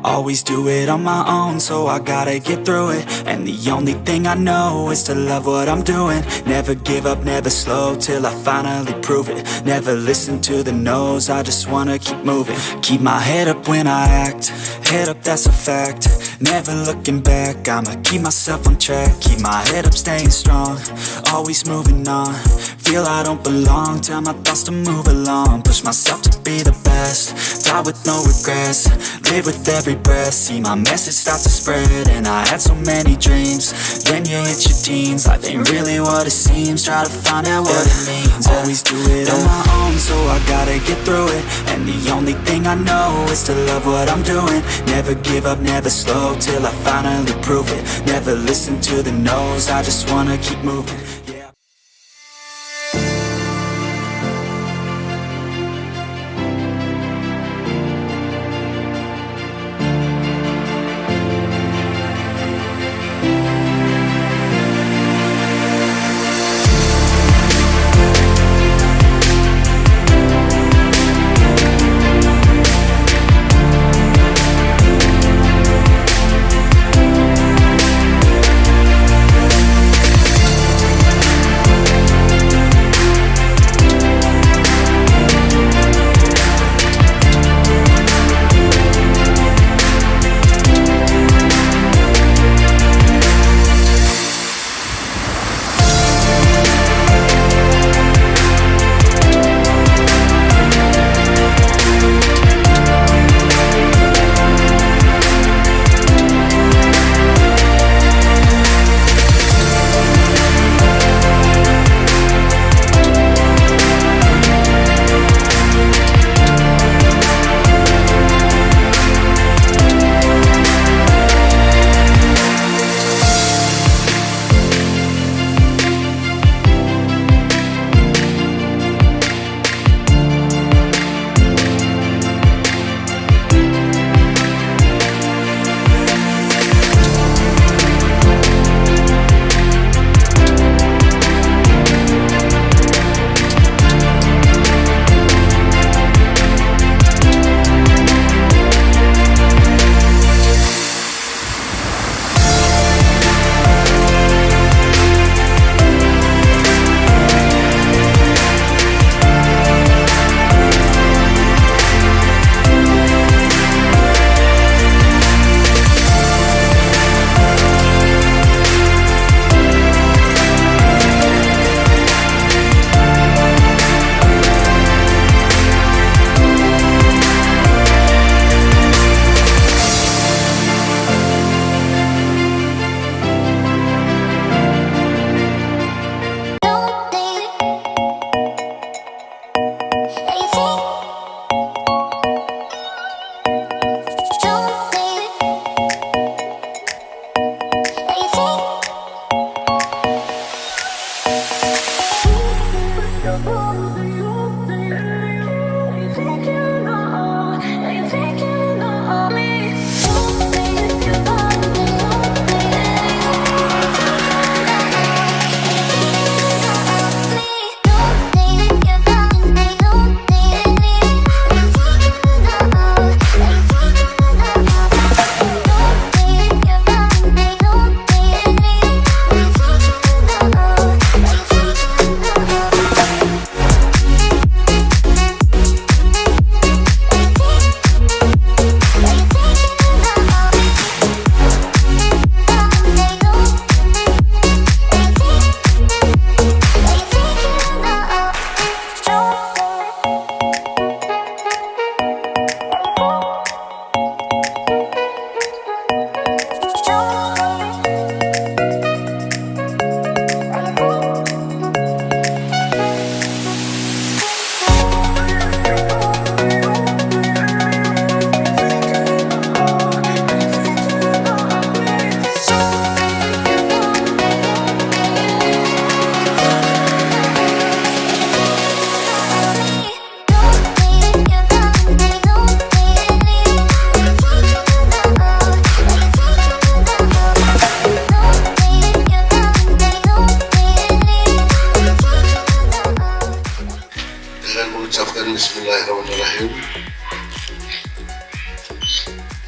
Always do it on my own, so I gotta get through it. And the only thing I know is to love what I'm doing. Never give up, never slow, till I finally prove it. Never listen to the no's, I just wanna keep moving. Keep my head up when I act, head up, that's a fact. Never looking back, I'ma keep myself on track. Keep my head up, staying strong, always moving on. Feel I don't belong, tell my thoughts to move along. Push myself to be the best, die with no regrets. Live with every breath, see my message start to spread. And I had so many dreams, then you hit your teens. Life ain't really what it seems, try to find out what it means. Always do it on my own, so I gotta get through it. And the only thing I know is to love what I'm doing. Never give up, never slow, till I finally prove it. Never listen to the no's, I just wanna keep moving.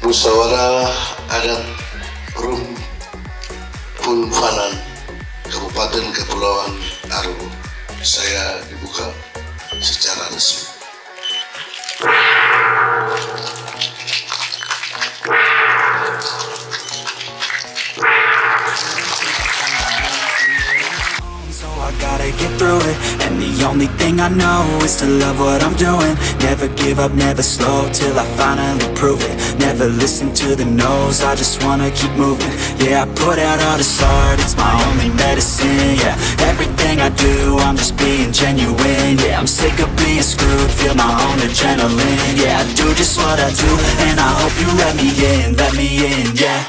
Musyawarah Adat Rumpun Fanan, Kabupaten Kepulauan Aru, saya dibuka secara resmi. I gotta get through it, and the only thing I know is to love what I'm doing. Never give up, never slow, till I finally prove it. Never listen to the no's, I just wanna keep moving. Yeah, I put out all this art, it's my only medicine. Yeah, everything I do, I'm just being genuine. Yeah, I'm sick of being screwed, feel my own adrenaline. Yeah, I do just what I do, and I hope you let me in, yeah.